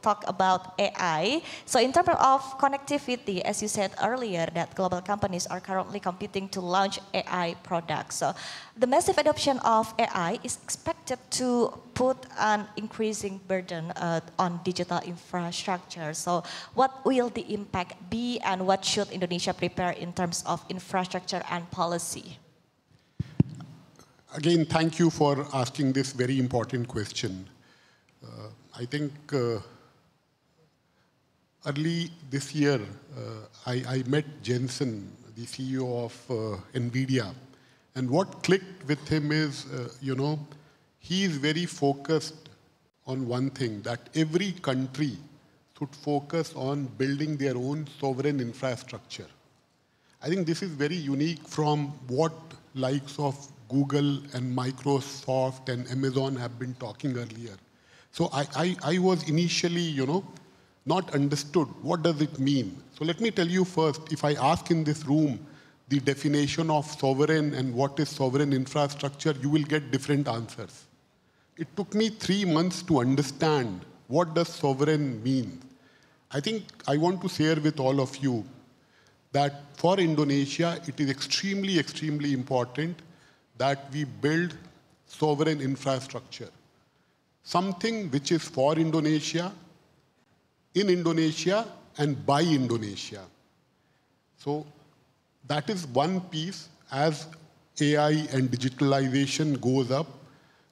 talk about AI. So in terms of connectivity, as you said earlier, that global companies are currently competing to launch AI products. So the massive adoption of AI is expected to put an increasing burden on digital infrastructure. So what will the impact be and what should Indonesia prepare in terms of infrastructure and policy? Again, thank you for asking this very important question. I think early this year, I met Jensen, the CEO of NVIDIA. And what clicked with him is, he is very focused on one thing, that every country should focus on building their own sovereign infrastructure. I think this is very unique from what likes of Google and Microsoft and Amazon have been talking earlier. So I was initially, not understood what does it mean. So let me tell you first, if I ask in this room the definition of sovereign and what is sovereign infrastructure, you will get different answers. It took me 3 months to understand what does sovereign mean. I think I want to share with all of you that for Indonesia, it is extremely, extremely important that we build sovereign infrastructure. Something which is for Indonesia, in Indonesia, and by Indonesia. So that is one piece. As AI and digitalization goes up,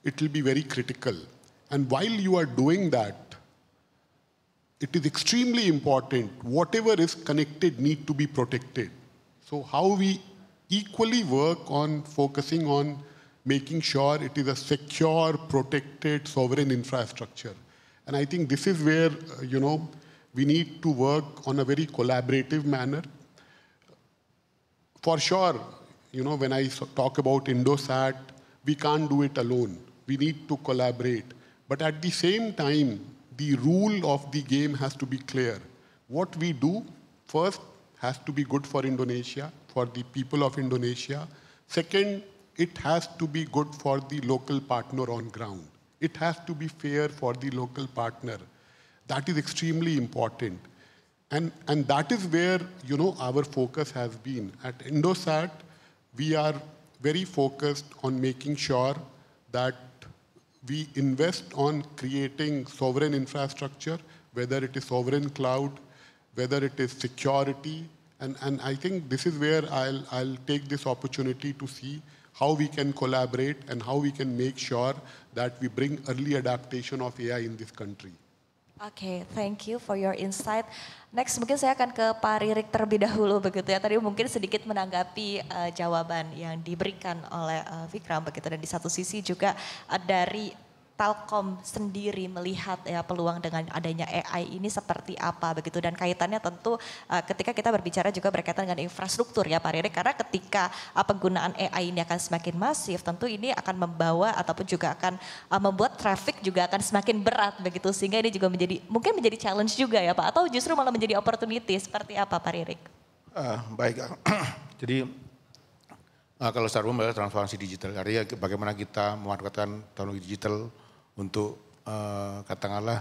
it will be very critical. And while you are doing that, it is extremely important, whatever is connected need to be protected. So how we equally work on focusing on making sure it is a secure, protected, sovereign infrastructure. And I think this is where, we need to work on a very collaborative manner. For sure, when I talk about Indosat, we can't do it alone. We need to collaborate. But at the same time, the rule of the game has to be clear. What we do, first, has to be good for Indonesia, for the people of Indonesia. Second, it has to be good for the local partner on ground. It has to be fair for the local partner. That is extremely important. And that is where, our focus has been. At Indosat, we are very focused on making sure that we invest on creating sovereign infrastructure, whether it is sovereign cloud, whether it is security. And I think this is where I'll take this opportunity to see how we can collaborate and how we can make sure that we bring early adaptation of AI in this country. Oke, thank you for your insight. Next mungkin saya akan ke Pak Ririk terlebih dahulu begitu ya. Tadi mungkin sedikit menanggapi jawaban yang diberikan oleh Vikram begitu. Dan di satu sisi juga dari Telkom sendiri melihat ya peluang dengan adanya AI ini seperti apa begitu. Dan kaitannya tentu ketika kita berbicara juga berkaitan dengan infrastruktur ya Pak Ririk. Karena ketika penggunaan AI ini akan semakin masif tentu ini akan membawa ataupun juga akan membuat traffic juga akan semakin berat begitu. Sehingga ini juga mungkin menjadi challenge juga ya Pak. Atau justru malah menjadi opportunity seperti apa Pak Ririk? Baik, jadi kalau secara umum adalah transformasi digital. Artinya bagaimana kita memanfaatkan teknologi digital untuk katakanlah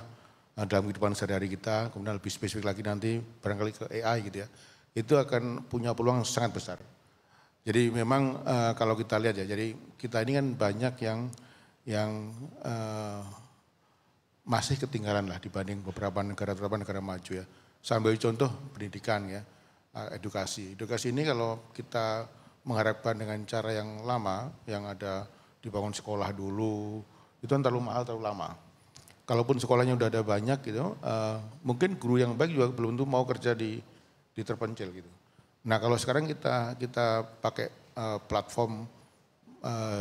dalam kehidupan sehari-hari kita, kemudian lebih spesifik lagi nanti barangkali ke AI gitu ya, itu akan punya peluang sangat besar. Jadi memang kalau kita lihat ya, jadi kita ini kan banyak yang masih ketinggalan lah dibanding beberapa negara maju ya. Sambil contoh pendidikan ya, edukasi. Edukasi ini kalau kita mengharapkan dengan cara yang lama, yang ada dibangun sekolah dulu, itu kan terlalu mahal, terlalu lama. Kalaupun sekolahnya udah ada banyak gitu, mungkin guru yang baik juga belum tentu mau kerja di terpencil gitu. Nah kalau sekarang kita pakai platform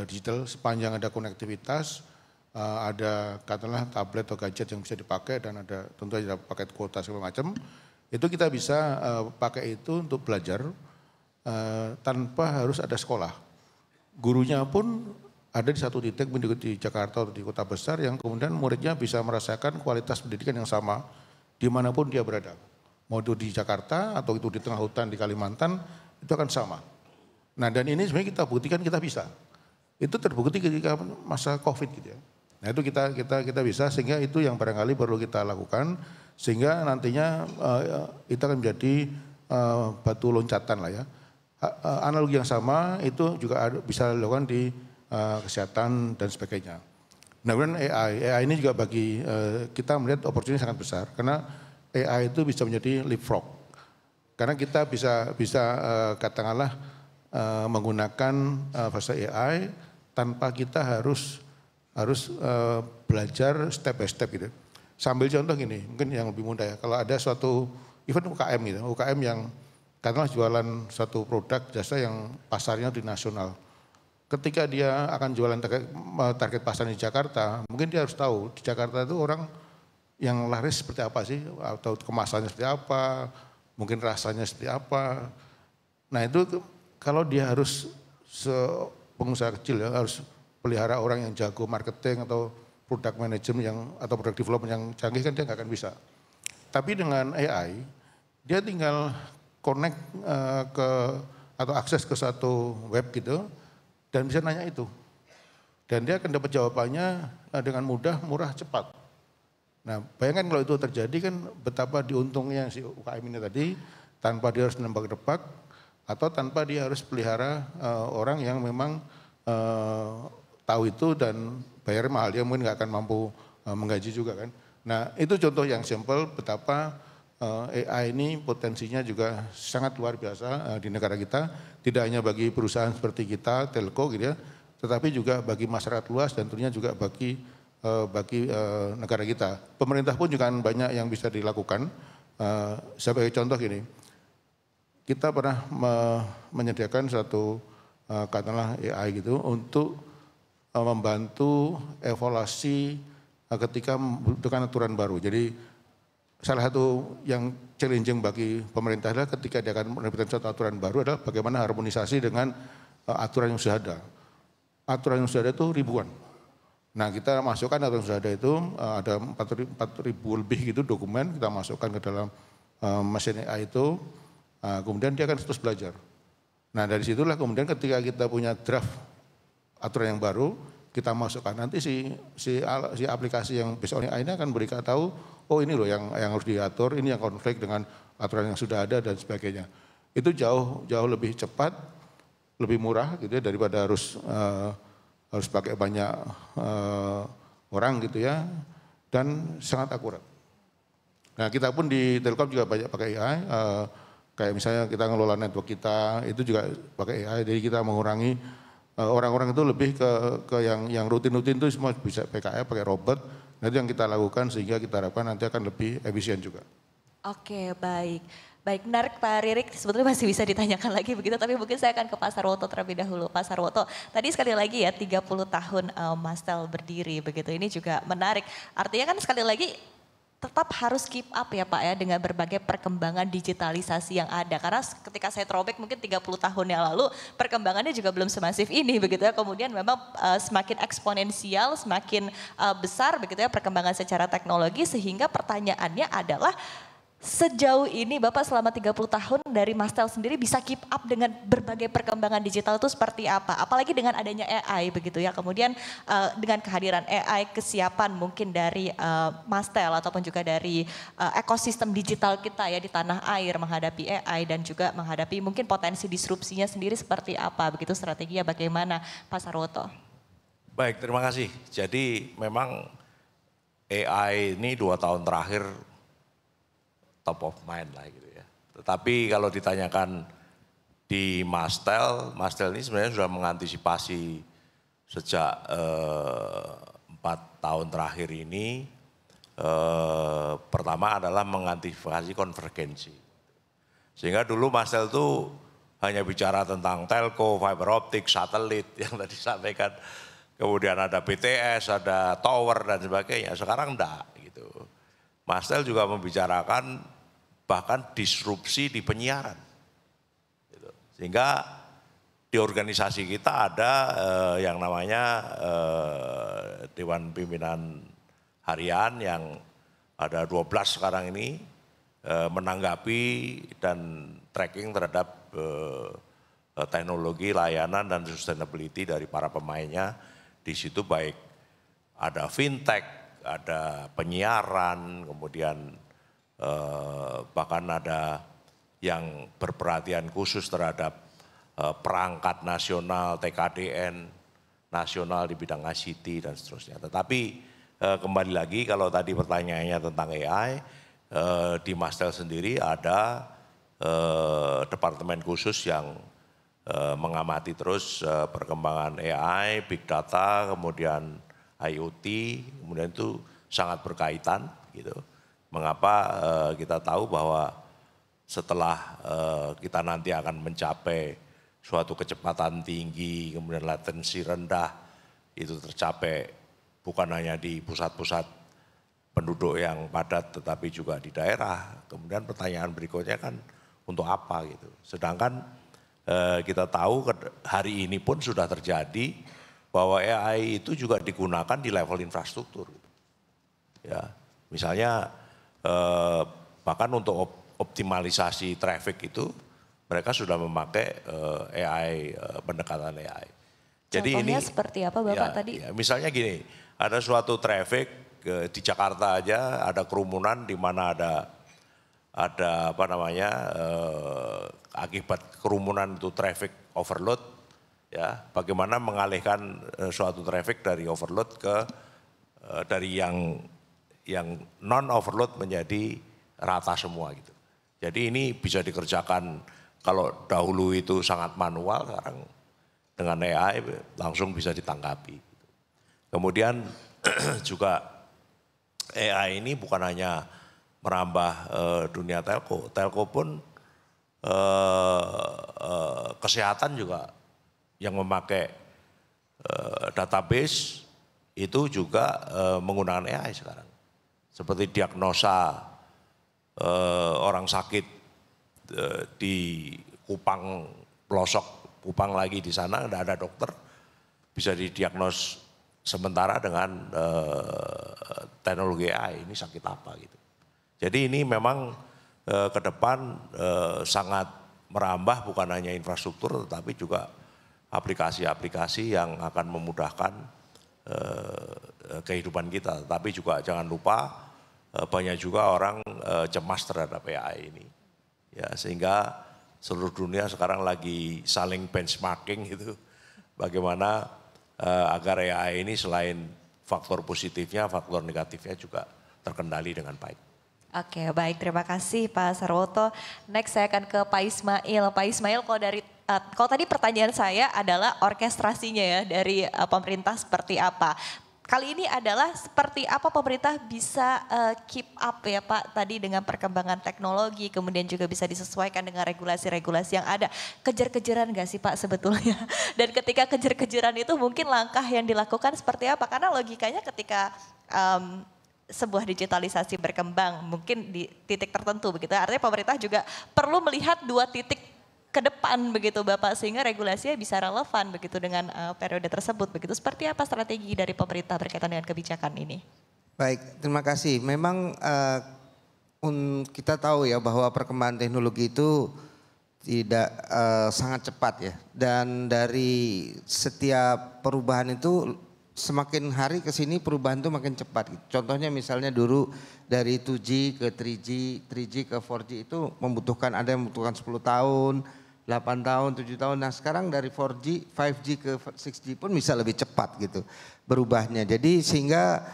digital sepanjang ada konektivitas, ada katakanlah tablet atau gadget yang bisa dipakai dan ada tentu ada paket kuota segala macam, itu kita bisa pakai itu untuk belajar tanpa harus ada sekolah. Gurunya pun ada di satu titik di Jakarta atau di kota besar yang kemudian muridnya bisa merasakan kualitas pendidikan yang sama dimanapun dia berada. Mau itu di Jakarta atau itu di tengah hutan di Kalimantan, itu akan sama. Nah dan ini sebenarnya kita buktikan kita bisa. Itu terbukti ketika masa COVID gitu ya. Nah itu kita bisa, sehingga itu yang barangkali perlu kita lakukan, sehingga nantinya itu akan menjadi batu loncatan lah ya. Analogi yang sama itu juga bisa dilakukan di kesehatan dan sebagainya. Nah kemudian AI ini juga bagi kita melihat opportunity sangat besar, karena AI itu bisa menjadi leapfrog. Karena kita bisa katakanlah menggunakan bahasa AI tanpa kita harus belajar step by step gitu. Sambil contoh gini, mungkin yang lebih mudah ya, kalau ada suatu event UKM gitu, UKM yang katakanlah jualan suatu produk jasa yang pasarnya di nasional. Ketika dia akan jualan target pasar di Jakarta, mungkin dia harus tahu di Jakarta itu orang yang laris seperti apa sih, atau kemasannya seperti apa, mungkin rasanya seperti apa. Nah itu kalau dia harus pengusaha kecil ya, harus pelihara orang yang jago marketing atau product management atau product development yang canggih, kan dia nggak akan bisa. Tapi dengan AI, dia tinggal connect atau akses ke satu web gitu, dan bisa nanya itu. Dan dia akan dapat jawabannya dengan mudah, murah, cepat. Nah bayangkan kalau itu terjadi, kan betapa diuntungnya si UKM ini tadi, tanpa dia harus nembak-nebak, atau tanpa dia harus pelihara orang yang memang tahu itu dan bayar mahal, dia mungkin nggak akan mampu menggaji juga kan. Nah itu contoh yang simpel betapa AI ini potensinya juga sangat luar biasa di negara kita, tidak hanya bagi perusahaan seperti kita, telco gitu ya, tetapi juga bagi masyarakat luas dan tentunya juga bagi negara kita. Pemerintah pun juga banyak yang bisa dilakukan. Sebagai contoh gini, kita pernah menyediakan satu katakanlah AI gitu untuk membantu evaluasi ketika membutuhkan aturan baru. Jadi salah satu yang challenging bagi pemerintah adalah ketika dia akan menerbitkan suatu aturan baru adalah bagaimana harmonisasi dengan aturan yang sudah ada. Aturan yang sudah ada itu ribuan. Nah kita masukkan aturan yang sudah ada itu ada 4.000 lebih gitu dokumen, kita masukkan ke dalam mesin AI itu, kemudian dia akan terus belajar. Nah dari situlah kemudian ketika kita punya draft aturan yang baru, kita masukkan, nanti si aplikasi yang based on AI ini akan berikan tahu, oh ini loh yang harus diatur, ini yang konflik dengan aturan yang sudah ada dan sebagainya. Itu jauh lebih cepat, lebih murah gitu ya, daripada harus pakai banyak orang gitu ya, dan sangat akurat. Nah kita pun di Telkom juga banyak pakai AI, kayak misalnya kita ngelola network kita, itu juga pakai AI, jadi kita mengurangi orang-orang itu lebih ke yang rutin-rutin itu semua bisa PKI, pakai robot. Nah itu yang kita lakukan sehingga kita harapkan nanti akan lebih efisien juga. Oke, baik. Baik, menarik Pak Ririk, sebetulnya masih bisa ditanyakan lagi begitu, tapi mungkin saya akan ke Pak Sarwoto terlebih dahulu. Pak Sarwoto, tadi sekali lagi ya 30 tahun Mastel berdiri begitu, ini juga menarik. Artinya kan sekali lagi tetap harus keep up ya Pak ya dengan berbagai perkembangan digitalisasi yang ada. Karena ketika saya throwback mungkin 30 tahun yang lalu perkembangannya juga belum semasif ini begitu ya. Kemudian memang semakin eksponensial, semakin besar begitu ya perkembangan secara teknologi, sehingga pertanyaannya adalah sejauh ini Bapak selama 30 tahun dari Mastel sendiri bisa keep up dengan berbagai perkembangan digital itu seperti apa? Apalagi dengan adanya AI begitu ya. Kemudian dengan kehadiran AI, kesiapan mungkin dari Mastel ataupun juga dari ekosistem digital kita ya di tanah air menghadapi AI dan juga menghadapi mungkin potensi disrupsinya sendiri seperti apa? Begitu strateginya bagaimana Pak Sarwoto? Baik, terima kasih. Jadi memang AI ini 2 tahun terakhir top of mind lah gitu ya. Tetapi kalau ditanyakan di Mastel ini sebenarnya sudah mengantisipasi sejak 4 tahun terakhir ini. Pertama adalah mengantisipasi konvergensi. Sehingga dulu Mastel itu hanya bicara tentang telco, fiber optik, satelit yang tadi disampaikan. Kemudian ada BTS, ada tower dan sebagainya. Sekarang enggak gitu. Mastel juga membicarakan bahkan disrupsi di penyiaran. Gitu. Sehingga di organisasi kita ada yang namanya Dewan Pimpinan Harian yang ada 12 sekarang ini menanggapi dan tracking terhadap teknologi, layanan dan sustainability dari para pemainnya. Di situ baik ada fintech, ada penyiaran, kemudian bahkan ada yang berperhatian khusus terhadap perangkat nasional, TKDN nasional di bidang ICT dan seterusnya. Tetapi kembali lagi kalau tadi pertanyaannya tentang AI, di Mastel sendiri ada departemen khusus yang mengamati terus perkembangan AI, big data, kemudian IoT, kemudian itu sangat berkaitan gitu. Mengapa kita tahu bahwa setelah kita nanti akan mencapai suatu kecepatan tinggi, kemudian latensi rendah, itu tercapai bukan hanya di pusat-pusat penduduk yang padat tetapi juga di daerah. Kemudian pertanyaan berikutnya kan untuk apa gitu. Sedangkan kita tahu hari ini pun sudah terjadi bahwa AI itu juga digunakan di level infrastruktur. Ya, misalnya bahkan untuk optimalisasi traffic itu mereka sudah memakai AI, pendekatan AI. Jadi contohnya ini seperti apa Bapak tadi? Ya, misalnya gini, ada suatu traffic di Jakarta aja ada kerumunan di mana ada apa namanya akibat kerumunan itu traffic overload, ya bagaimana mengalihkan suatu traffic dari overload ke dari yang non overload menjadi rata semua gitu. Jadi ini bisa dikerjakan, kalau dahulu itu sangat manual, sekarang dengan AI langsung bisa ditanggapi. Kemudian juga AI ini bukan hanya merambah dunia telco, telco pun kesehatan juga yang memakai database itu juga menggunakan AI sekarang. Seperti diagnosa orang sakit di Kupang, pelosok Kupang lagi di sana, tidak ada dokter, bisa didiagnos sementara dengan teknologi AI, ini sakit apa gitu. Jadi ini memang ke depan sangat merambah bukan hanya infrastruktur tetapi juga aplikasi-aplikasi yang akan memudahkan kehidupan kita. Tapi juga jangan lupa banyak juga orang cemas terhadap AI ini. Ya, sehingga seluruh dunia sekarang lagi saling benchmarking gitu. Bagaimana agar AI ini selain faktor positifnya, faktor negatifnya juga terkendali dengan baik. Oke, baik, terima kasih Pak Sarwoto. Next saya akan ke Pak Ismail. Pak Ismail, kalau tadi pertanyaan saya adalah orkestrasinya ya dari pemerintah seperti apa. Kali ini adalah seperti apa pemerintah bisa keep up ya Pak tadi dengan perkembangan teknologi, kemudian juga bisa disesuaikan dengan regulasi-regulasi yang ada. Kejar-kejaran gak sih Pak sebetulnya? Dan ketika kejar-kejaran itu mungkin langkah yang dilakukan seperti apa? Karena logikanya ketika sebuah digitalisasi berkembang mungkin di titik tertentu begitu. Artinya pemerintah juga perlu melihat 2 titik ke depan begitu Bapak sehingga regulasinya bisa relevan begitu dengan periode tersebut begitu. Seperti apa strategi dari pemerintah berkaitan dengan kebijakan ini? Baik, terima kasih. Memang kita tahu ya bahwa perkembangan teknologi itu tidak sangat cepat ya. Dan dari setiap perubahan itu semakin hari ke sini perubahan itu makin cepat. Contohnya misalnya dulu dari 2G ke 3G, 3G ke 4G itu ada yang membutuhkan 10 tahun, 8 tahun, 7 tahun. Nah sekarang dari 4G, 5G ke 6G pun bisa lebih cepat gitu berubahnya. Jadi sehingga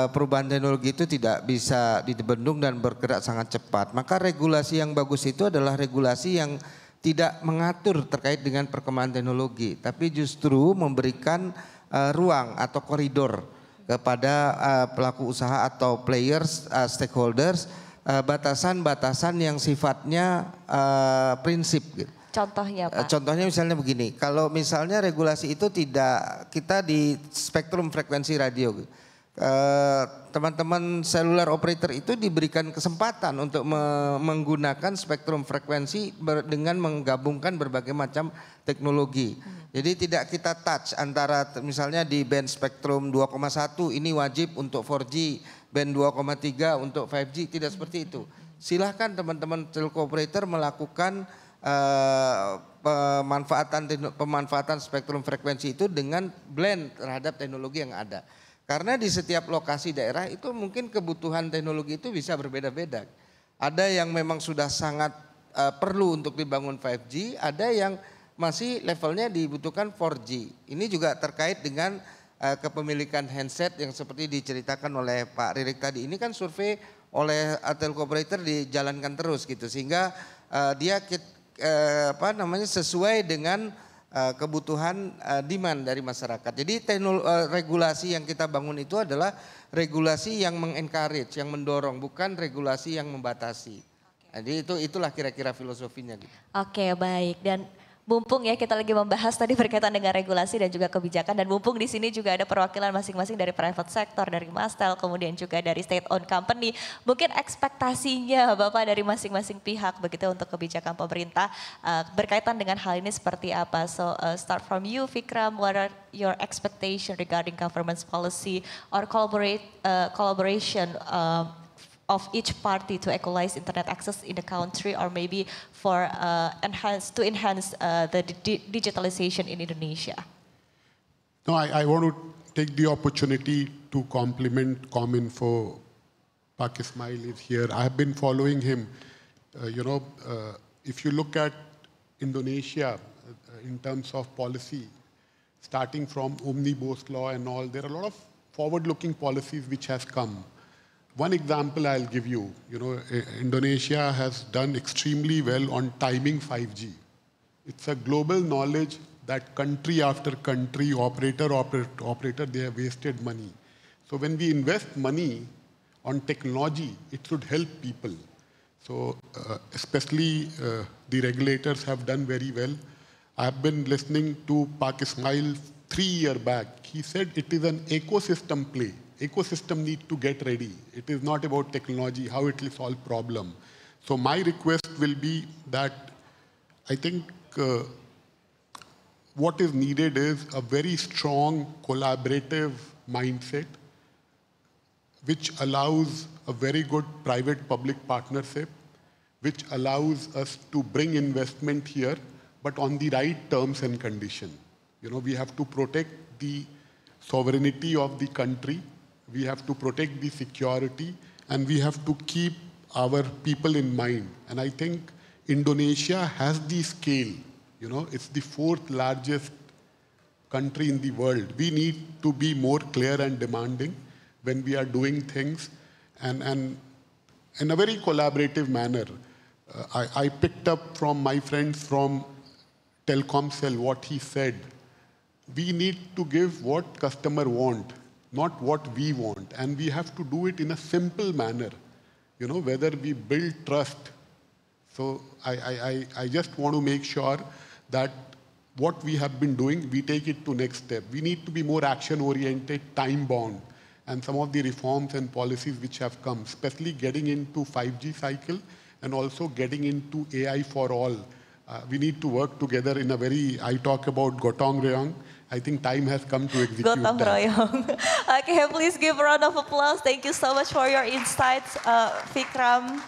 perubahan teknologi itu tidak bisa dibendung dan bergerak sangat cepat. Maka regulasi yang bagus itu adalah regulasi yang tidak mengatur terkait dengan perkembangan teknologi. Tapi justru memberikan ruang atau koridor kepada pelaku usaha atau players, stakeholders, batasan-batasan yang sifatnya prinsip. Contohnya Pak? Contohnya misalnya begini, kalau misalnya regulasi itu tidak, kita di spektrum frekuensi radio, teman-teman cellular operator itu diberikan kesempatan untuk menggunakan spektrum frekuensi dengan menggabungkan berbagai macam teknologi. Jadi tidak kita touch antara misalnya di band spektrum 2,1 ini wajib untuk 4G, band 2,3 untuk 5G, tidak seperti itu. Silahkan teman-teman telco operator melakukan pemanfaatan spektrum frekuensi itu dengan blend terhadap teknologi yang ada. Karena di setiap lokasi daerah itu mungkin kebutuhan teknologi itu bisa berbeda-beda. Ada yang memang sudah sangat perlu untuk dibangun 5G, ada yang masih levelnya dibutuhkan 4G. Ini juga terkait dengan kepemilikan handset yang seperti diceritakan oleh Pak Ririk tadi. Ini kan survei oleh telco operator dijalankan terus gitu, sehingga dia sesuai dengan kebutuhan demand dari masyarakat. Jadi regulasi yang kita bangun itu adalah regulasi yang mengencourage, yang mendorong, bukan regulasi yang membatasi. Jadi itulah kira-kira filosofinya. Gitu. Oke, baik. Dan mumpung ya kita lagi membahas tadi berkaitan dengan regulasi dan juga kebijakan, dan mumpung di sini juga ada perwakilan masing-masing dari private sector, dari Mastel, kemudian juga dari state owned company. Mungkin ekspektasinya Bapak dari masing-masing pihak begitu untuk kebijakan pemerintah berkaitan dengan hal ini seperti apa? So start from you, Vikram. What are your expectation regarding government's policy or collaboration of each party to equalize internet access in the country, or maybe for enhance the digitalization in Indonesia? No, I want to take the opportunity to compliment Cominfo. Pak Ismail is here. I have been following him. If you look at Indonesia in terms of policy, starting from Omnibus Law and all, there are a lot of forward-looking policies which has come. One example I'll give you, Indonesia has done extremely well on timing 5G. It's a global knowledge that country after country, operator, they have wasted money. So when we invest money on technology, it should help people. So especially the regulators have done very well. I've been listening to Pak Ismail 3 years back. He said it is an ecosystem play. Ecosystem need to get ready. It is not about technology, how it will solve problem. So my request will be that I think what is needed is a very strong collaborative mindset which allows a very good private-public partnership, which allows us to bring investment here, but on the right terms and conditions. We have to protect the sovereignty of the country. We have to protect the security, and we have to keep our people in mind. And I think Indonesia has the scale. It's the 4th largest country in the world. We need to be more clear and demanding when we are doing things, and in a very collaborative manner. I picked up from my friends from Telkomsel what he said. We need to give what customer want, not what we want. And we have to do it in a simple manner, whether we build trust. So I just want to make sure that what we have been doing, we take it to next step. We need to be more action-oriented, time-bound. And some of the reforms and policies which have come, especially getting into 5G cycle and also getting into AI for all. We need to work together in a very, I talk about Gotong Royong. I think time has come to execute Gotong that. Royong. Okay, please give a round of applause. Thank you so much for your insights, Vikram.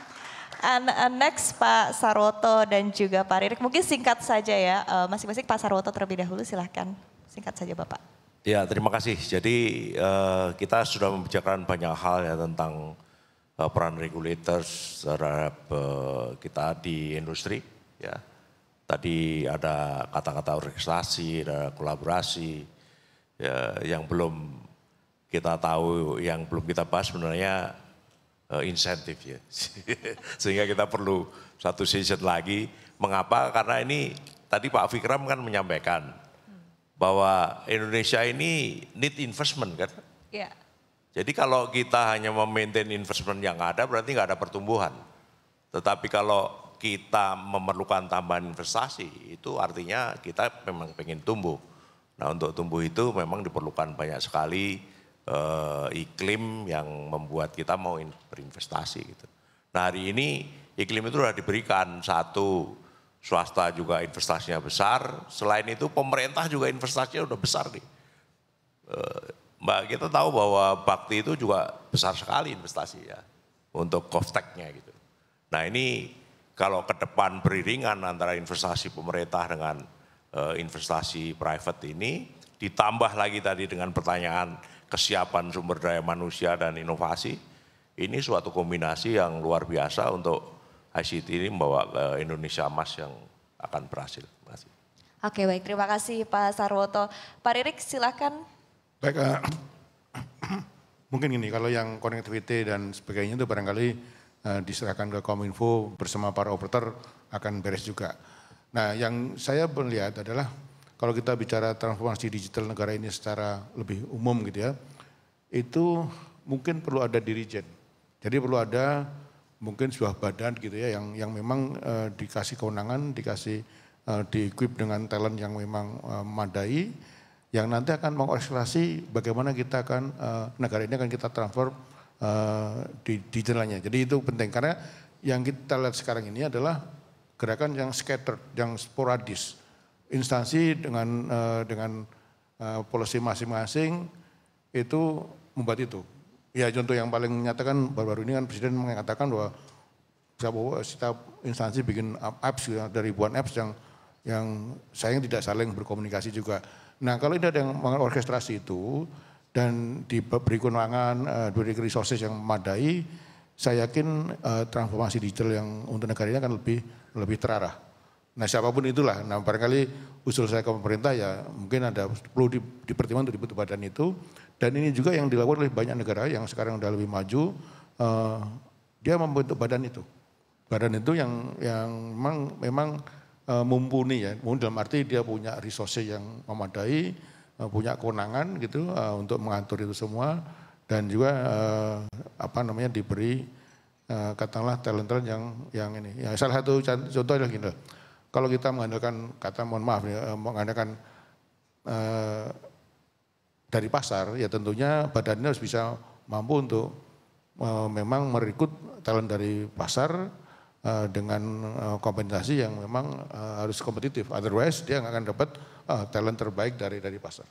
And next Pak Sarwoto dan juga Pak Ririk, mungkin singkat saja ya, masing-masing Pak Sarwoto terlebih dahulu, silahkan singkat saja Bapak. Ya, terima kasih. Jadi kita sudah membicarakan banyak hal ya tentang peran regulators terhadap kita di industri. Ya, tadi ada kata-kata orkestrasi, ada kolaborasi. Ya, yang belum kita tahu, yang belum kita bahas sebenarnya insentif ya. Sehingga kita perlu satu session lagi. Mengapa? Karena ini tadi Pak Vikram kan menyampaikan bahwa Indonesia ini need investment kan. Yeah. Jadi kalau kita hanya memaintain investment yang ada berarti nggak ada pertumbuhan. Tetapi kalau kita memerlukan tambahan investasi itu artinya kita memang pengen tumbuh. Nah untuk tumbuh itu memang diperlukan banyak sekali iklim yang membuat kita mau berinvestasi gitu. Nah hari ini iklim itu sudah diberikan, satu swasta juga investasinya besar, selain itu pemerintah juga investasinya udah besar nih. Mbak kita tahu bahwa Bakti itu juga besar sekali investasi ya untuk Koftek-nya gitu. Nah ini kalau ke depan beriringan antara investasi pemerintah dengan investasi private ini, ditambah lagi tadi dengan pertanyaan kesiapan sumber daya manusia dan inovasi, ini suatu kombinasi yang luar biasa untuk ICT ini membawa ke Indonesia Emas yang akan berhasil. Terima kasih. Oke, baik, terima kasih Pak Sarwoto. Pak Ririk silakan. Baik, mungkin ini kalau yang connectivity dan sebagainya itu barangkali diserahkan ke Kominfo bersama para operator akan beres juga. Nah, yang saya melihat adalah kalau kita bicara transformasi digital negara ini secara lebih umum gitu ya, itu mungkin perlu ada dirijen. Jadi perlu ada mungkin sebuah badan gitu ya yang memang dikasih kewenangan, dikasih di-equip dengan talent yang memang memadai, yang nanti akan mengorkestrasi bagaimana kita akan negara ini akan kita transfer di digitalnya. Jadi itu penting karena yang kita lihat sekarang ini adalah gerakan yang scattered, yang sporadis. Instansi dengan policy masing-masing itu membuat itu. Ya contoh yang paling menyatakan baru-baru ini kan Presiden mengatakan bahwa setiap instansi bikin apps dari ribuan apps yang sayang tidak saling berkomunikasi juga. Nah kalau ini ada yang mengorkestrasi itu dan diberi kewenangan, diberi resources yang memadai, saya yakin transformasi digital yang untuk negara ini akan lebih terarah. Nah siapapun itulah, nah barangkali usul saya ke pemerintah ya mungkin ada perlu dipertimbangkan untuk dibentuk badan itu. Dan ini juga yang dilakukan oleh banyak negara yang sekarang sudah lebih maju, dia membentuk badan itu. Badan itu yang memang mumpuni ya, dalam arti dia punya resources yang memadai, punya kewenangan gitu untuk mengatur itu semua dan juga diberi katakanlah talent yang ini. Ya, salah satu contoh adalah gini. Kalau kita mengandalkan mengandalkan dari pasar, ya tentunya badannya harus bisa mampu untuk memang merekrut talent dari pasar dengan kompensasi yang memang harus kompetitif. Otherwise dia nggak akan dapat talent terbaik dari pasar.